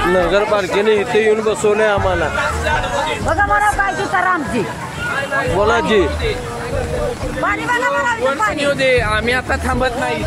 नगरपालिकेने इथे येऊन बसवलंय आम्हाला. बघा मला काय तुकारामजी बोला जी. पाणी बघा मला पाणी येऊ दे, आम्ही आता थांबत नाही.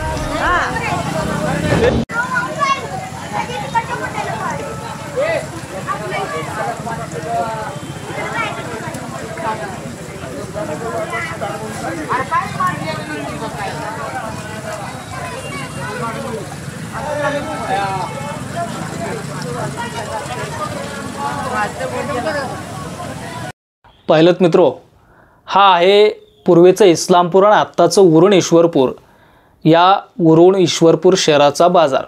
पाहिलंत मित्रो, हा आहे पूर्वेचं इस्लामपूर आणि आत्ताचं उरण ईश्वरपूर, या उरण ईश्वरपूर शहराचा बाजार.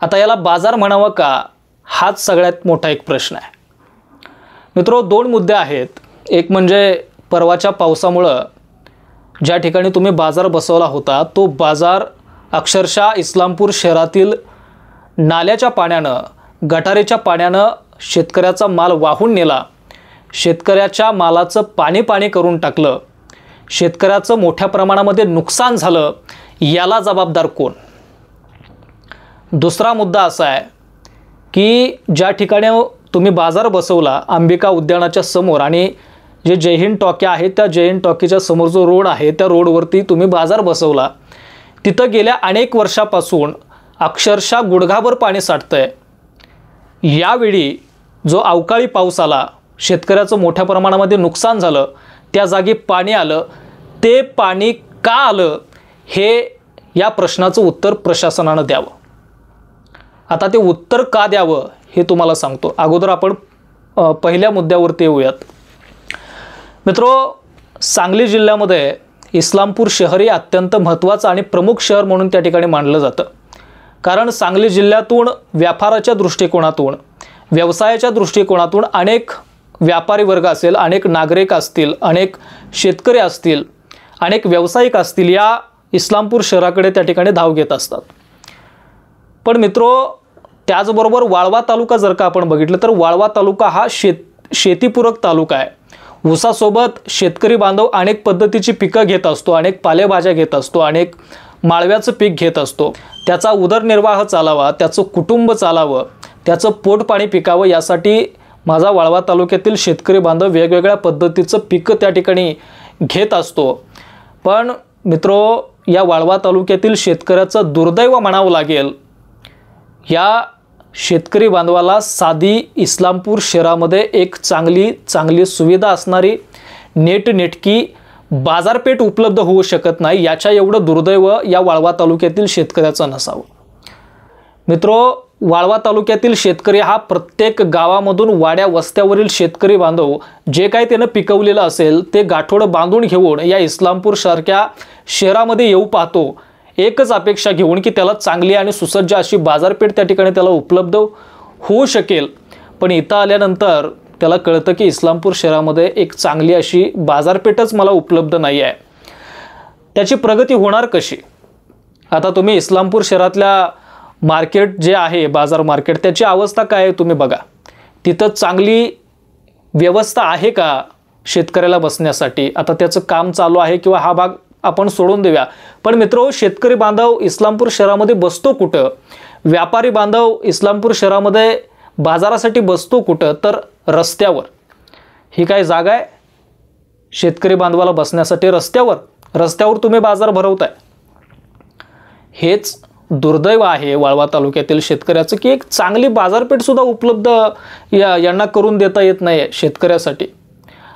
आता याला बाजार म्हणावा का, हाच सगळ्यात मोठा एक प्रश्न आहे. मित्रो, दोन मुद्दे आहेत. एक म्हणजे परवाच्या पावसामुळं ज्या ठिकाणी तुम्ही बाजार बसवला होता तो बाजार अक्षरशः इस्लामपूर शहरातील नाल्याच्या पाण्यानं, गटारेच्या पाण्यानं शेतकऱ्याचा माल वाहून नेला. शेतकऱ्याच्या मालाचं पाणी पाणी करून टाकलं. शेतकऱ्याचं मोठ्या प्रमाणामध्ये नुकसान झालं. याला जबाबदार कोण? दुसरा मुद्दा असा आहे की ज्या ठिकाणी तुम्ही बाजार बसवला अंबिका उद्यानाच्या समोर, आणि जे जय हिंद टॉकी आहे त्या जय हिंद टॉकीच्या समोर जो रोड आहे त्या रोडवरती तुम्ही बाजार बसवला, तिथं गेल्या अनेक वर्षापासून अक्षरशः गुडघाभर पाणी साठतंय. यावेळी जो अवकाळी पाऊस आला, शेतकऱ्याचं मोठ्या प्रमाणामध्ये नुकसान झालं, त्या जागी पाणी आलं. ते पाणी का आलं हे या प्रश्नाचं उत्तर प्रशासनानं द्यावं. आता ते उत्तर का द्यावं हे तुम्हाला सांगतो. अगोदर आपण पहिल्या मुद्द्यावरती येऊयात. मित्रो, सांगली जिल्ह्यामध्ये इस्लामपूर शहर हे अत्यंत महत्त्वाचं आणि प्रमुख शहर म्हणून त्या ठिकाणी मानलं जातं. कारण सांगली जिल्ह्यातून व्यापाराच्या दृष्टिकोनातून, व्यवसायाच्या दृष्टिकोनातून अनेक व्यापारी वर्ग असेल, अनेक नागरिक असतील, अनेक शेतकरी असतील, अनेक व्यावसायिक असतील, या इस्लामपूर शहराकडे त्या ठिकाणी धाव घेत असतात. पण मित्रो, त्याचबरोबर वाळवा तालुका जर का आपण बघितलं तर वाळवा तालुका हा शेतीपूरक तालुका आहे. ऊसासोबत शेतकरी बांधव अनेक पद्धतीची पिकं घेत असतो, अनेक पालेभाज्या घेत असतो, अनेक माळव्याचं पीक घेत असतो. त्याचा उदरनिर्वाह चालावा, त्याचं कुटुंब चालावं, त्याचं पोटपाणी पिकावं, यासाठी माझा वाळवा तालुक्यातील शेतकरी बांधव वेगवेगळ्या पद्धतीचं पिकं त्या ठिकाणी घेत असतो. पण मित्रो, या वाळवा तालुक्यातील शेतकऱ्याचं दुर्दैव म्हणावं लागेल, या शेतकरी बांधवाला साधी इस्लामपूर शहरामध्ये एक चांगली सुविधा असणारी नेटनेटकी बाजारपेठ उपलब्ध होऊ शकत नाही. याच्या एवढं दुर्दैव या वाळवा तालुक्यातील शेतकऱ्याचं नसावं. मित्रो, वाळवा तालुक्यातील शेतकरी हा प्रत्येक गावामधून वाड्या वस्त्यावरील शेतकरी बांधव जे काही त्यानं पिकवलेलं असेल ते गाठोड बांधून घेऊन या इस्लामपूर सारख्या शहरामध्ये येऊ पाहतो, एकच अपेक्षा घेऊन की त्याला चांगली आणि सुसज्ज अशी बाजारपेठ त्या ठिकाणी त्याला उपलब्ध होऊ शकेल. पण इथं आल्यानंतर त्याला कळतं की इस्लामपूर शहरामध्ये एक चांगली अशी बाजारपेठच मला उपलब्ध नाही आहे. त्याची प्रगती होणार कशी? आता तुम्ही इस्लामपूर शहरातल्या मार्केट जे आहे, बाजार मार्केट, त्याची अवस्था काय आहे तुम्ही बघा. तिथं चांगली व्यवस्था आहे का शेतकऱ्याला बसण्यासाठी? आता त्याचं काम चालू आहे किंवा हा भाग आपण सोडून देऊया. पण मित्रो, शेतकरी बांधव इस्लामपूर शहरामध्ये बसतो कुठं? व्यापारी बांधव इस्लामपूर शहरामध्ये बाजारासाठी बसतो कुठं? तर रस्त्यावर. ही काय जागा आहे शेतकरी बांधवाला बसण्यासाठी? रस्त्यावर तुम्ही बाजार भरवताय. हेच दुर्दैव आहे वाळवा तालुक्यातील शेतकऱ्याचं की एक चांगली बाजारपेठ सुद्धा उपलब्ध यांना करून देता येत नाही शेतकऱ्यासाठी.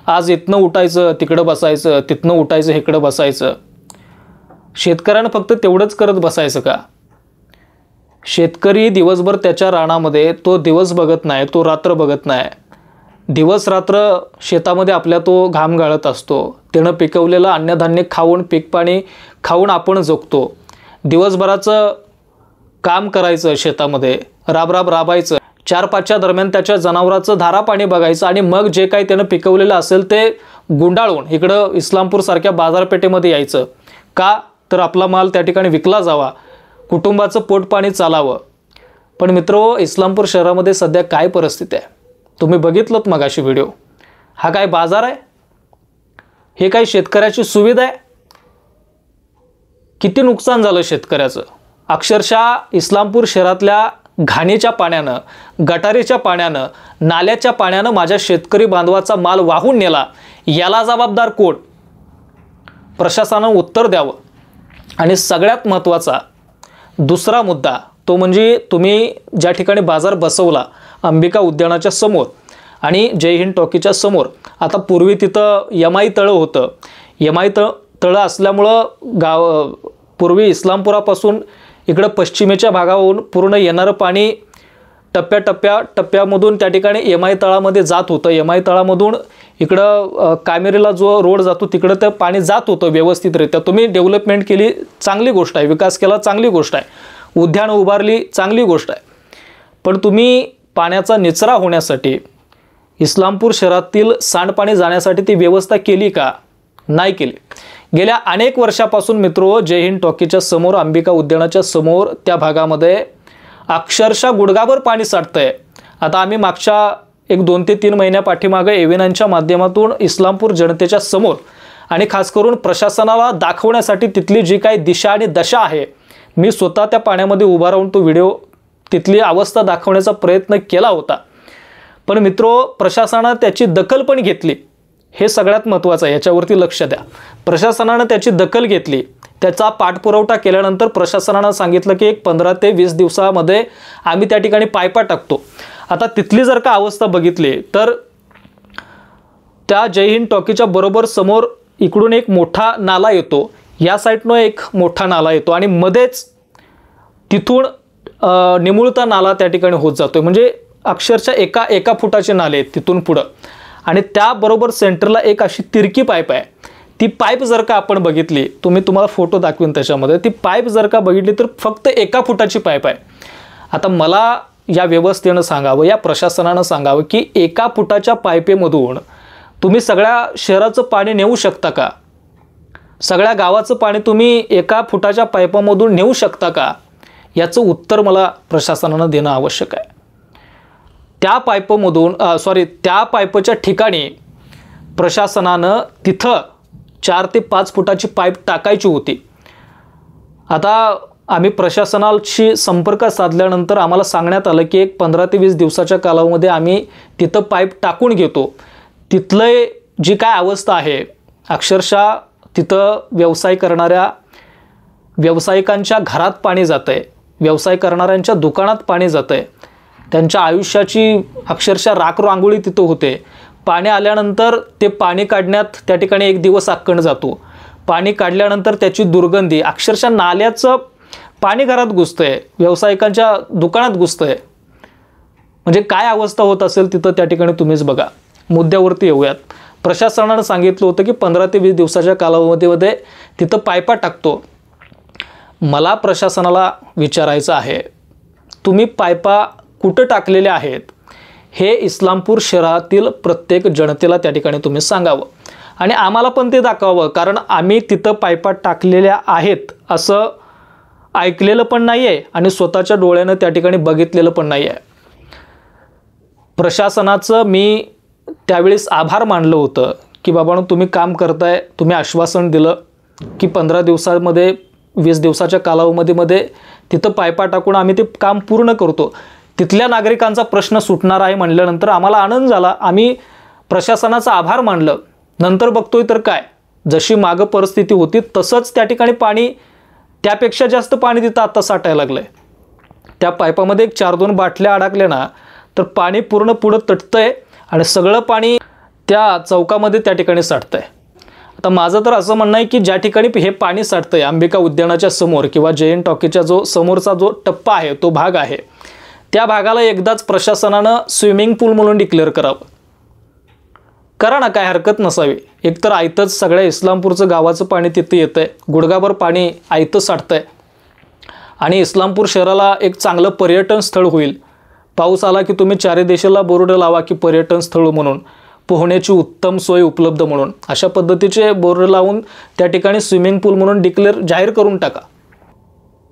आज इथनं उठायचं तिकडं बसायचं, तिथनं उठायचं इकडं बसायचं. शेतकऱ्यानं फक्त तेवढंच करत बसायचं का? शेतकरी दिवसभर त्याच्या रानामध्ये तो दिवस बघत नाही, तो रात्र बघत नाही. दिवस रात्र शेतामध्ये आपल्या तो घाम गाळत असतो. त्यानं पिकवलेलं अन्नधान्य खाऊन, पीकपाणी खाऊन आपण जगतो. दिवसभराचं काम करायचं, शेतामध्ये राबायचं, 4-5च्या दरम्यान त्याच्या जनावराचं धारा पाणी बघायचं आणि मग जे काही त्यानं पिकवलेलं असेल ते गुंडाळून इकडं इस्लामपूर सारख्या बाजारपेठेमध्ये यायचं. का? तर आपला माल त्या ठिकाणी विकला जावा, कुटुंबाचं पोटपाणी चालावं. पण मित्रो, इस्लामपूर शहरामध्ये सध्या काय परिस्थिती आहे तुम्ही बघितलंत मगाशी व्हिडिओ. हा काय बाजार आहे? हे काय शेतकऱ्याची सुविधा आहे? किती नुकसान झालं शेतकऱ्याचं. अक्षरशः इस्लामपूर शहरातल्या घाणीच्या पाण्यानं, गटारीच्या पाण्यानं, नाल्याच्या पाण्यानं माझ्या शेतकरी बांधवाचा माल वाहून नेला, याला जबाबदार कोण? प्रशासनानं उत्तर द्यावं. आणि सगळ्यात महत्त्वाचा दुसरा मुद्दा तो म्हणजे तुम्ही ज्या ठिकाणी बाजार बसवला अंबिका उद्यानाच्या समोर आणि जय हिंद टॉकीच्या समोर, आता पूर्वी तिथं यमाई तळं होतं. यमाई तळं असल्यामुळं पूर्वी इस्लामपुरापासून इकडं पश्चिमेच्या भागावरून पूर्ण येणारं पाणी टप्प्यामधून त्या ठिकाणी यमाई तळामध्ये जात होतं. यमाई तळामधून इकडं कामेरीला जो रोड जातो तिकडं ते पाणी जात होतं व्यवस्थितरित्या. तुम्ही डेव्हलपमेंट केली, चांगली गोष्ट आहे. विकास केला, चांगली गोष्ट आहे. उद्यानं उभारली, चांगली गोष्ट आहे. पण तुम्ही पाण्याचा निचरा होण्यासाठी इस्लामपूर शहरातील सांडपाणी जाण्यासाठी ती व्यवस्था केली का? नाही केली. गेल्या अनेक वर्षापासून मित्रो जय हिंद टॉकीच्या समोर, अंबिका उद्यानाच्या समोर त्या भागामध्ये अक्षरशः गुडघाभर पाणी साठतंय. आता आम्ही मागच्या 1-2 ते 3 महिन्या पाठीमागे एव्हिनांच्या माध्यमातून इस्लामपूर जनतेच्या समोर आणि खास करून प्रशासनाला दाखवण्यासाठी तिथली जी काही दिशा आणि दशा आहे, मी स्वतः त्या पाण्यामध्ये उभा राहून तो व्हिडिओ तिथली अवस्था दाखवण्याचा प्रयत्न केला होता. पण मित्रो प्रशासनानं त्याची दखल पण घेतली. हे सगळ्यात महत्त्वाचं आहे, याच्यावरती लक्ष द्या. प्रशासनानं त्याची दखल घेतली. त्याचा पाठपुरवठा केल्यानंतर प्रशासनानं सांगितलं की 15 ते 20 दिवसामध्ये आम्ही त्या ठिकाणी पायपा टाकतो. आता तिथली जर का अवस्था बघितली तर त्या जय हिंद टॉकीच्या बरोबर समोर इकडून एक मोठा नाला येतो, या साईडनं एक मोठा नाला येतो आणि मध्येच तिथून निमुळता नाला त्या ठिकाणी होत जातोय. म्हणजे अक्षरशः एका फुटाचे नाले आहेत तिथून पुढं. आणि त्याबरोबर सेंटरला एक अशी तिरकी पाईप आहे. ती पाईप जर का आपण बघितली, तुम्हाला फोटो दाखवीन त्याच्यामध्ये, ती पाईप जर का बघितली तर फक्त 1 फुटाची पाईप आहे. आता मला या व्यवस्थेनं सांगावं, या प्रशासनानं सांगावं की 1 फुटाच्या पाईपेमधून तुम्ही सगळ्या शहराचं पाणी नेऊ शकता का? सगळ्या गावाचं पाणी तुम्ही 1 फुटाच्या पाईपामधून नेऊ शकता का? याचं उत्तर मला प्रशासनानं देणं आवश्यक आहे. त्या पाईपच्या ठिकाणी प्रशासनानं तिथं 4 ते 5 फुटाची पाईप टाकायची होती. आता आम्ही प्रशासनाशी संपर्क साधल्यानंतर आम्हाला सांगण्यात आलं की 15 ते 20 दिवसाच्या कालावधीमध्ये आम्ही तिथं पाईप टाकून घेतो. तिथलं जी काय अवस्था आहे, अक्षरशः तिथं व्यवसाय करणाऱ्या व्यावसायिकांच्या घरात पाणी जातं आहे, व्यवसाय करणाऱ्यांच्या दुकानात पाणी जातं आहे, त्यांच्या आयुष्याची अक्षरशः राखरांगोळी तिथं होते. पाणी आल्यानंतर ते पाणी काढण्यात त्या ठिकाणी 1 दिवस अक्कण जातो. पाणी काढल्यानंतर त्याची दुर्गंधी, अक्षरशः नाल्याचं पाणी घरात घुसतंय, व्यावसायिकांच्या दुकानात घुसतंय. म्हणजे काय अवस्था होत असेल तिथं त्या ठिकाणी तुम्हीच बघा. मुद्द्यावरती येऊयात. प्रशासनानं सांगितलं होतं की 15 ते 20 दिवसाच्या कालावधीमध्ये तिथं पायपा टाकतो. मला प्रशासनाला विचारायचं आहे, तुम्ही पायपा कुठं टाकलेल्या आहेत हे इस्लामपूर शहरातील प्रत्येक जनतेला त्या ठिकाणी तुम्ही सांगावं आणि आम्हाला पण ते दाखवावं. कारण आम्ही तिथं पायपा टाकलेल्या आहेत असं ऐकलेलं पण नाही आहे आणि स्वतःच्या डोळ्यानं त्या ठिकाणी बघितलेलं पण नाही आहे. प्रशासनाचं मी त्यावेळेस आभार मानलं होतं की बाबांनो तुम्ही काम करताय, तुम्ही आश्वासन दिलं की 15 दिवसामध्ये 20 दिवसाच्या कालावधीमध्ये तिथं पायपा टाकून आम्ही ते काम पूर्ण करतो. तिथल्या नागरिकांचा प्रश्न सुटणार आहे म्हणल्यानंतर आम्हाला आनंद झाला. आम्ही प्रशासनाचा आभार मानलं. नंतर बघतोय तर काय, जशी मागं परिस्थिती होती तसंच त्या ठिकाणी पाणी, त्यापेक्षा जास्त पाणी तिथं आता साठायला लागलं आहे. त्या पाईपामध्ये 4-2 बाटल्या अडकल्या ना तर पाणी पूर्ण पुढं तटतंय आणि सगळं पाणी त्या चौकामध्ये त्या ठिकाणी साठतंय. आता माझं तर असं म्हणणं आहे की ज्या ठिकाणी हे पाणी साठतंय अंबिका उद्यानाच्या समोर किंवा जय हिंद टॉकीच्या जो समोरचा जो टप्पा आहे, तो भाग आहे, त्या भागाला एकदाच प्रशासनानं स्विमिंग पूल म्हणून डिक्लेअर करावं. करा ना, काय हरकत नसावी. एकतर आयतच सगळ्या इस्लामपूरचं गावाचं पाणी तिथे येतं आहे, गुडघाभर पाणी आयतं साठतं आहे आणि इस्लामपूर शहराला एक चांगलं पर्यटन स्थळ होईल. पाऊस आला की तुम्ही 4 दिशेला बोर्ड लावा की पर्यटन स्थळ म्हणून, पोहण्याची उत्तम सोय उपलब्ध म्हणून, अशा पद्धतीचे बोर्ड लावून त्या ठिकाणी स्विमिंग पूल म्हणून जाहीर करून टाका.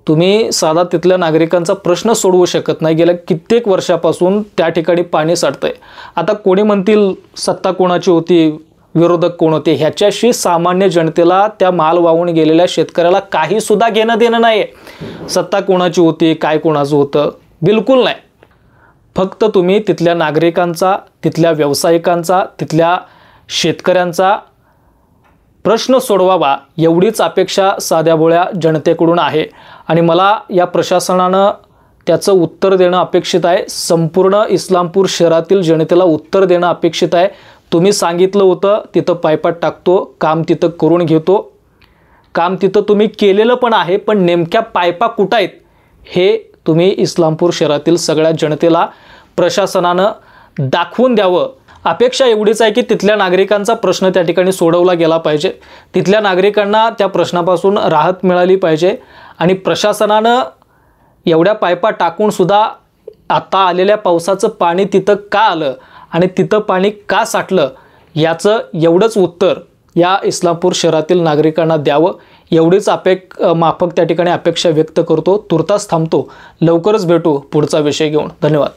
तुम्ही साधा तिथल्या नागरिकांचा प्रश्न सोडवू शकत नाही. गेल्या कित्येक वर्षापासून त्या ठिकाणी पाणी साठतंय. आता कोणी म्हणतील सत्ता कोणाची होती, विरोधक कोण होते, ह्याच्याशी सामान्य जनतेला, त्या माल वाहून गेलेल्या शेतकऱ्याला काही सुद्धा घेणं देणं नाही आहे. सत्ता कोणाची होती, काय कोणाचं होतं, बिलकुल नाही. फक्त तुम्ही तिथल्या नागरिकांचा, तिथल्या व्यावसायिकांचा, तिथल्या शेतकऱ्यांचा प्रश्न सोडवावा एवढीच अपेक्षा साध्याभोळ्या जनतेकडून आहे. आणि मला या प्रशासनानं त्याचं उत्तर देणं अपेक्षित आहे. संपूर्ण इस्लामपूर शहरातील जनतेला उत्तर देणं अपेक्षित आहे. तुम्ही सांगितलं होतं तिथं पायपाट टाकतो, काम तिथं करून घेतो, काम तिथं तुम्ही केलेलं पण आहे, पण नेमक्या पायपा कुठं आहेत हे तुम्ही इस्लामपूर शहरातील सगळ्या जनतेला प्रशासनानं दाखवून द्यावं. अपेक्षा एवढीच आहे की तिथल्या नागरिकांचा प्रश्न त्या ठिकाणी सोडवला गेला पाहिजे, तिथल्या नागरिकांना त्या प्रश्नापासून राहत मिळाली पाहिजे. आणि प्रशासनानं एवढ्या पायपा टाकूनसुद्धा आता आलेल्या पावसाचं पाणी तिथं का आलं आणि तिथं पाणी का साठलं याचं एवढंच उत्तर या इस्लामपूर शहरातील नागरिकांना द्यावं एवढीच माफक त्या ठिकाणी अपेक्षा व्यक्त करतो. तुर्तास थांबतो. लवकरच भेटू पुढचा विषय घेऊन. धन्यवाद.